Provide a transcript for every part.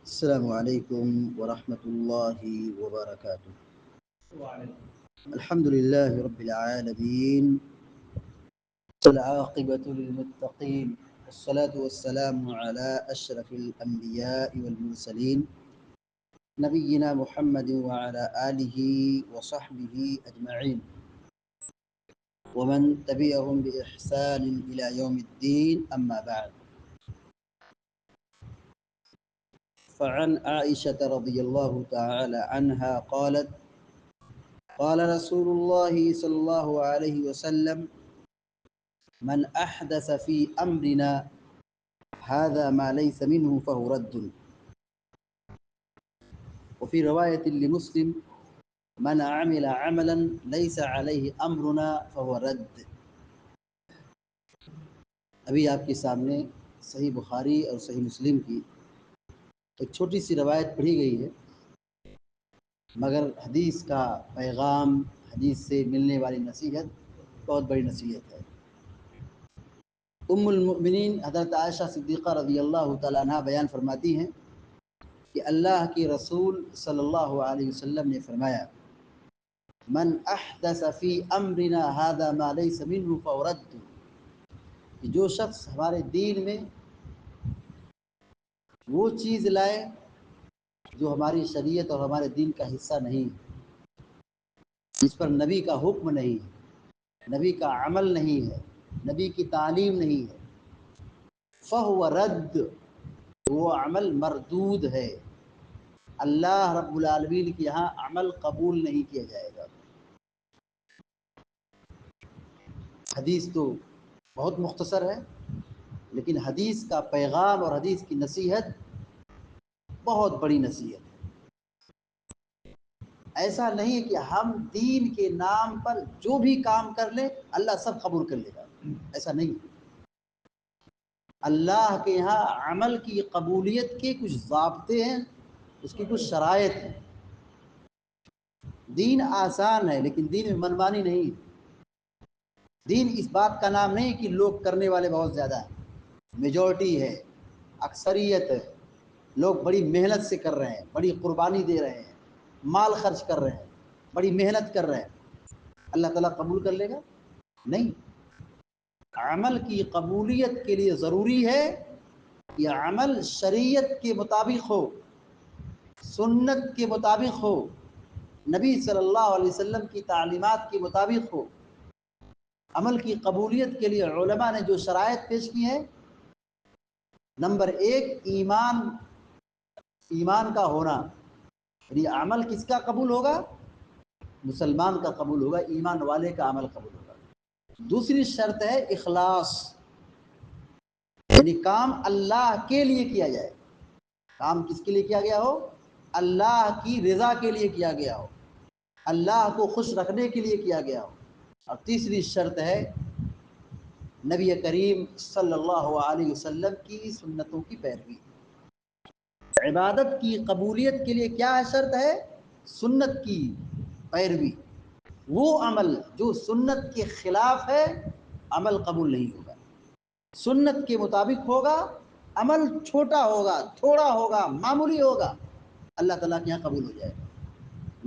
السلام عليكم ورحمة الله وبركاته. الحمد لله رب العالمين، والعاقبة للمتقين، والصلاة والسلام على أشرف الأنبياء والمرسلين نبينا محمد وعلى آله وصحبه أجمعين ومن تبعهم بإحسان إلى يوم الدين، أما بعد. فعن عائشة رضي الله تعالى عنها قالت: قال رسول الله صلى الله عليه وسلم: من أحدث في أمرنا هذا ما ليس منه فهو رد. وفي رواية لمسلم: من عمل عملا ليس عليه أمرنا فهو رد. ابھی آپ کے سامنے صحیح بخاری اور صحیح مسلم کی ایک چھوٹی سی روایت پڑھی گئی ہے، مگر حدیث کا پیغام، حدیث سے ملنے والی نصیحت بہت بڑی نصیحت ہے۔ ام المؤمنین حضرت عائشہ صدیقہ رضی اللہ تعالیٰ عنہ بیان فرماتی ہیں کہ اللہ کے رسول صلی اللہ علیہ وسلم نے فرمایا: من احدث فی امرنا هذا ما لیس منه فهو رد، کہ جو شخص ہمارے دین میں وہ چیز لائے جو ہماری شریعت اور ہمارے دین کا حصہ نہیں، جس پر نبی کا حکم نہیں ہے، نبی کا عمل نہیں ہے، نبی کی تعلیم نہیں ہے، فہو رد، وہ عمل مردود ہے، اللہ رب العالمین کے یہاں عمل قبول نہیں کیا جائے گا۔ حدیث تو بہت مختصر ہے، لیکن حدیث کا پیغام اور حدیث کی نصیحت بہت بڑی نصیحت ہے۔ ایسا نہیں ہے کہ ہم دین کے نام پر جو بھی کام کر لیں اللہ سب قبول کر لے گا، ایسا نہیں ہے۔ اللہ کے یہاں عمل کی قبولیت کے کچھ ضابطے ہیں، اس کی کچھ شرائط ہیں۔ دین آسان ہے لیکن دین میں منمانی نہیں ہے۔ دین اس بات کا نام نہیں کہ لوگ کرنے والے بہت زیادہ ہیں، میجورٹی ہے، اکثریت ہے، لوگ بڑی محنت سے کر رہے ہیں، بڑی قربانی دے رہے ہیں، مال خرچ کر رہے ہیں، بڑی محنت کر رہے ہیں، اللہ تعالیٰ قبول کر لے گا؟ نہیں۔ عمل کی قبولیت کے لیے ضروری ہے کہ عمل شریعت کے مطابق ہو، سنت کے مطابق ہو، نبی صلی اللہ علیہ وسلم کی تعلیمات کے مطابق ہو۔ عمل کی قبولیت کے لیے علماء نے جو شرائط پیش کی ہیں: نمبر 1، ایمان کا ہونا، یعنی عمل کس کا قبول ہوگا؟ مسلمان کا قبول ہوگا، ایمان والے کا عمل قبول ہوگا۔ دوسری شرط ہے اخلاص، یعنی کام اللہ کے لیے کیا جائے۔ کام کس کے لیے کیا گیا ہو؟ اللہ کی رضا کے لیے کیا گیا ہو، اللہ کو خوش رکھنے کے لیے کیا گیا ہو۔ اور تیسری شرط ہے نبی کریم صلی اللہ علیہ وسلم کی سنتوں کی پیروی۔ عبادت کی قبولیت کے لیے کیا شرط ہے؟ سنت کی پیروی۔ وہ عمل جو سنت کے خلاف ہے عمل قبول نہیں ہوگا۔ سنت کے مطابق ہوگا، عمل چھوٹا ہوگا، تھوڑا ہوگا، معمولی ہوگا، اللہ تعالیٰ کے یہاں قبول ہو جائے گا۔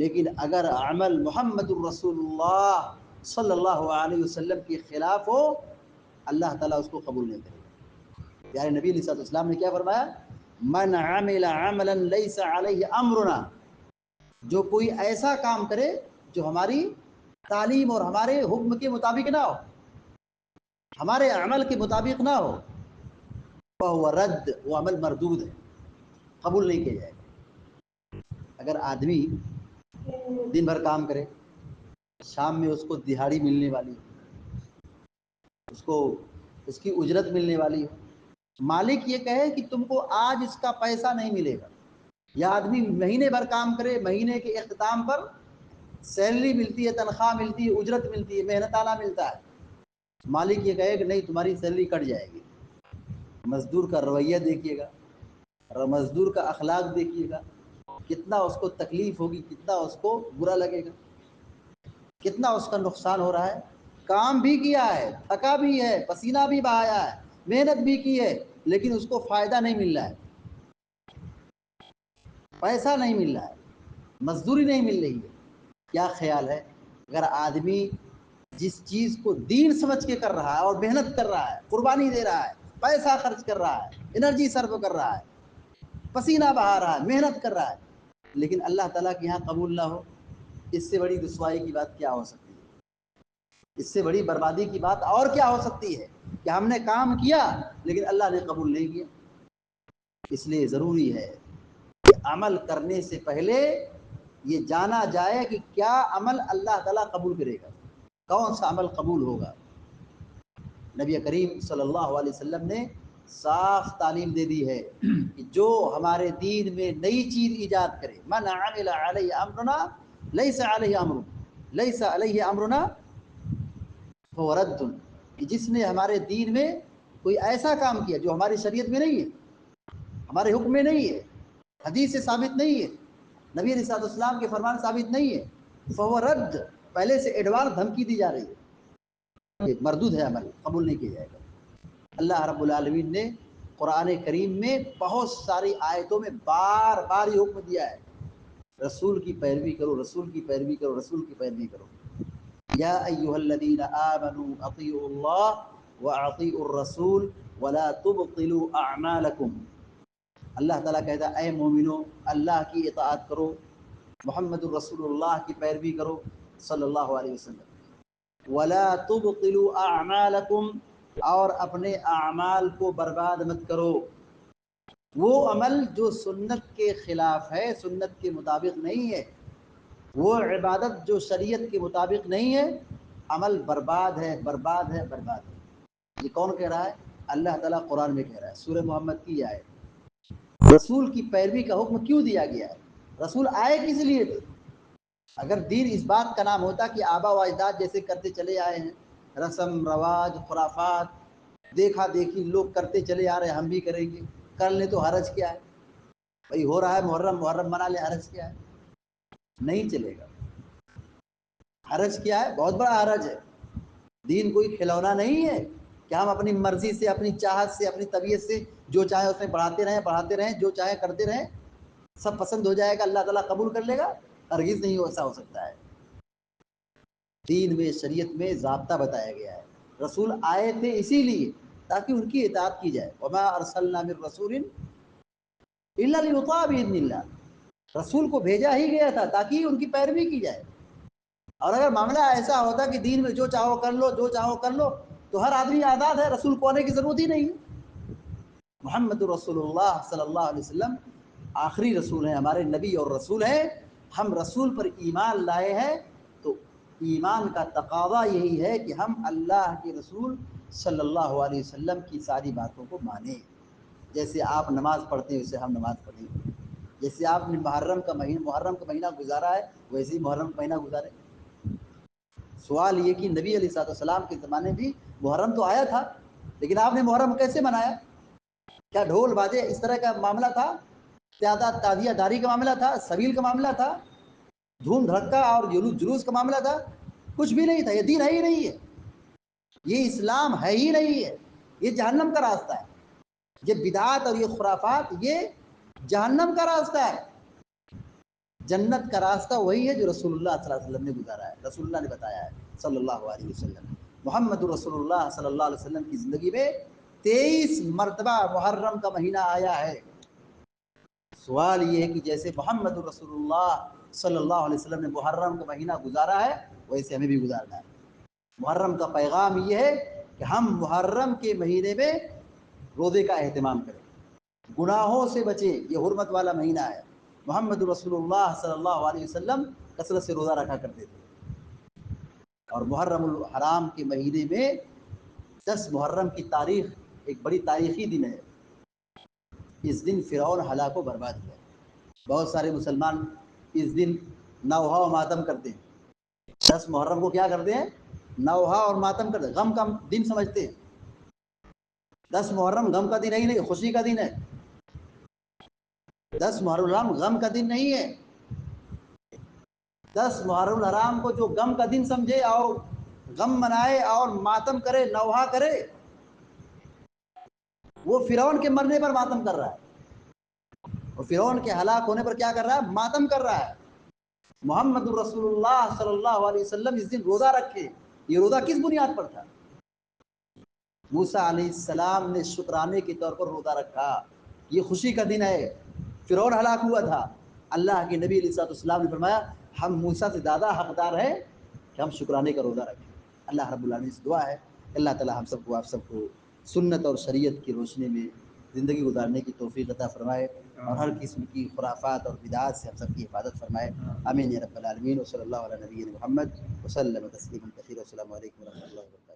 لیکن اگر عمل محمد الرسول اللہ صلی اللہ علیہ وسلم کے خلاف ہو اللہ تعالیٰ اس کو قبول نہیں کرے گا۔ پیارے نبی علیہ السلام نے کیا فرمایا؟ من عمل عملا لیس علیہ امرنا، جو کوئی ایسا کام کرے جو ہماری تعلیم اور ہمارے حکم کے مطابق نہ ہو، ہمارے عمل کے مطابق نہ ہو، فہو رد، وہ عمل مردود ہے، قبول نہیں کیا جائے گا۔ اگر آدمی دن بھر کام کرے، شام میں اس کو دہاڑی ملنے والی ہو، اس کی اجرت ملنے والی ہو، مالک یہ کہے کہ تم کو آج اس کا پیسہ نہیں ملے گا، یا آدمی مہینے بھر کام کرے، مہینے کے اختتام پر سیلری ملتی ہے، تنخواہ ملتی ہے، اجرت ملتی ہے، محنتانہ ملتا ہے، مالک یہ کہے کہ نہیں تمہاری سیلری کٹ جائے گی۔ مزدور کا رویہ دیکھیے گا، مزدور کا اخلاق دیکھیے گا، کتنا اس کو تکلیف ہوگی، کتنا اس کو برا لگے گا، کتنا اس کا نقصان ہو رہا ہے۔ کام بھی کیا ہے، تھکا بھی ہے، پسینہ بھی بہایا ہے، محنت بھی کی ہے، لیکن اس کو فائدہ نہیں مل رہا ہے۔ پیسہ نہیں مل رہا ہے، مزدوری نہیں مل رہی ہے. کیا خیال ہے اگر آدمی جس چیز کو دین سمجھ کے کر رہا ہے اور محنت کر رہا ہے، قربانی دے رہا ہے، پیسہ خرچ کر رہا ہے، انرجی صرف کر رہا ہے، پسینہ بہا رہا ہے، محنت کر رہا ہے، لیکن اللہ تعالیٰ کے یہاں قبول نہ ہو، اس سے بڑی رسوائی کی بات کیا ہو سکتی ہے؟ اس سے بڑی بربادی کی بات اور کیا ہو سکتی ہے کہ ہم نے کام کیا لیکن اللہ نے قبول نہیں کیا؟ اس لیے ضروری ہے کہ عمل کرنے سے پہلے یہ جانا جائے کہ کیا عمل اللہ تعالیٰ قبول کرے گا، کون سا عمل قبول ہوگا. نبی کریم صلی اللہ علیہ وسلم نے صاف تعلیم دے دی ہے کہ جو ہمارے دین میں نئی چیز ایجاد کرے، من عمل علیہ امرنا لیس علیہ امر لیس علیہ امرنا فہو رد، کہ جس نے ہمارے دین میں کوئی ایسا کام کیا جو ہماری شریعت میں نہیں ہے، ہمارے حکم میں نہیں ہے، حدیث سے ثابت نہیں ہے، نبی علیہ الصلوۃ والسلام کے فرمان ثابت نہیں ہے، فہو رد، پہلے سے ایڈوانس دھمکی دی جا رہی ہے، یہ مردود ہے، عمل قبول نہیں کیا جائے گا. اللہ رب العالمین نے قرآن کریم میں بہت ساری آیتوں میں بار بار یہ حکم دیا ہے، رسول کی پیروی کرو، رسول کی پیروی کرو، رسول کی پیروی کرو. یا ایھا الذین آمنوا اطیعوا اللہ واطیعوا الرسول ولا تبطلوا اعمالکم. اللہ تعالیٰ کہتا ہے اے مومنو، اللہ کی اطاعت کرو، محمد الرسول اللہ کی پیروی کرو صلی اللہ علیہ وسلم، ولا تبطلوا اعمالکم، اور اپنے اعمال کو برباد مت کرو. وہ عمل جو سنت کے خلاف ہے، سنت کے مطابق نہیں ہے، وہ عبادت جو شریعت کے مطابق نہیں ہے، عمل برباد ہے، برباد ہے، برباد ہے. یہ کون کہہ رہا ہے؟ اللہ تعالیٰ قرآن میں کہہ رہا ہے، سورہ محمد کی آیت. رسول کی پیروی کا حکم کیوں دیا گیا ہے؟ رسول آئے کس لیے تھے؟ اگر دین اس بات کا نام ہوتا کہ آبا و اجداد جیسے کرتے چلے آئے ہیں، رسم رواج خرافات دیکھا دیکھی لوگ کرتے چلے آ رہے ہیں، ہم بھی کریں گے، کر لیں تو حرج کیا ہے؟ بھائی ہو رہا ہے محرم، محرم منا لیں، حرج کیا ہے؟ نہیں چلے گا. حرج کیا ہے؟ بہت بڑا حرج ہے. دین کوئی کھلونا نہیں ہے کہ ہم اپنی مرضی سے، اپنی چاہت سے، اپنی طبیعت سے جو چاہے اس میں بڑھاتے رہیں، جو چاہے کرتے رہیں، سب پسند ہو جائے گا، اللہ تعالیٰ قبول کر لے گا؟ ہرگز نہیں ایسا ہو سکتا ہے. دین میں، شریعت میں ضابطہ بتایا گیا ہے. رسول آئے تھے اسی لیے تاکہ ان کی اطاعت کی جائے. وما ارسلنا من رسول الا لیطاع باذن اللہ، رسول کو بھیجا ہی گیا تھا تاکہ ان کی پیروی کی جائے. اور اگر معاملہ ایسا ہوتا کہ دین میں جو چاہو کر لو، جو چاہو کر لو، تو ہر آدمی آزاد ہے، رسول کو آنے کی ضرورت ہی نہیں. محمد رسول اللہ صلی اللہ علیہ وسلم آخری رسول ہیں، ہمارے نبی اور رسول ہیں. ہم رسول پر ایمان لائے ہیں تو ایمان کا تقاضا یہی ہے کہ ہم اللہ کے رسول صلی اللہ علیہ وسلم کی ساری باتوں کو مانیں. جیسے آپ نماز پڑھتے ہیں ویسے ہم نماز پڑھیں، جیسے آپ نے محرم کا مہینہ گزارا ہے ویسے ہی محرم کا مہینہ گزارے. سوال یہ کہ نبی علیہ الصلوۃ والسلام کے زمانے بھی محرم تو آیا تھا، لیکن آپ نے محرم کیسے منایا؟ کیا ڈھول باجے اس طرح کا معاملہ تھا؟ تعداد تعزیہ داری کا معاملہ تھا؟ سبیل کا معاملہ تھا؟ دھوم دھڑکا اور جلوس کا معاملہ تھا؟ کچھ بھی نہیں تھا. یہ دین ہے ہی نہیں ہے، یہ اسلام ہے ہی نہیں ہے، یہ جہنم کا راستہ ہے. یہ بدعات اور یہ خرافات یہ جہنم کا راستہ ہے. جنت کا راستہ وہی ہے جو رسول اللہ صلی اللہ علیہ وسلم نے گزارا ہے، رسول اللہ نے بتایا ہے صلی اللہ علیہ وسلم. محمد رسول اللہ صلی اللہ علیہ وسلم کی زندگی میں 23 مرتبہ محرم کا مہینہ آیا ہے. سوال یہ ہے کہ جیسے محمد رسول اللہ صلی اللہ علیہ وسلم نے محرم کا مہینہ گزارا ہے ویسے ہمیں بھی گزارنا ہے. محرم کا پیغام یہ ہے کہ ہم محرم کے مہینے میں روزے کا اہتمام کریں، گناہوں سے بچیں. یہ حرمت والا مہینہ ہے. محمد رسول اللہ صلی اللہ علیہ وسلم کثرت سے روزہ رکھا کرتے تھے. اور محرم الحرام کے مہینے میں 10 محرم کی تاریخ ایک بڑی تاریخی دن ہے. اس دن فرعون ہلاک و برباد ہوا. بہت سارے مسلمان اس دن نوحہ و ماتم کرتے ہیں. 10 محرم کو کیا کرتے ہیں؟ نوحہ اور ماتم کرتے ہیں، غم کا دن سمجھتے ہیں. 10 محرم غم کا دن ہی نہیں، خوشی کا دن ہے. 10 محرم غم کا دن نہیں ہے. 10 محرم الحرام کو جو غم کا دن سمجھے اور غم منائے اور ماتم کرے، نوحہ کرے، وہ فرعون کے مرنے پر ماتم کر رہا ہے. اور فرعون کے ہلاک ہونے پر کیا کر رہا ہے؟ ماتم کر رہا ہے. محمد الرسول اللہ صلی اللہ علیہ وسلم اس دن روزہ رکھے. یہ روزہ کس بنیاد پر تھا؟ موسیٰ علیہ السلام نے شکرانے کے طور پر روزہ رکھا. یہ خوشی کا دن ہے. فرعون ہلاک ہوا تھا. اللہ کے نبی علیہ السلام نے فرمایا ہم موسیٰ سے زیادہ حقدار ہیں کہ ہم شکرانے کا روزہ رکھیں. اللہ رب العالمین سے دعا ہے اللہ تعالی ہم سب کو آپ سب کو سنت اور شریعت کی روشنی میں زندگی گزارنے کی توفیق عطا فرمائے اور ہر قسم کی خرافات اور بدعات سے ہم سب کی حفاظت فرمائے. آمین یا رب العالمین. وصلی اللہ علی نبینا محمد وسلم تسلیما کثیرا. السلام علیکم ورحمۃ اللہ وبرکاتہ.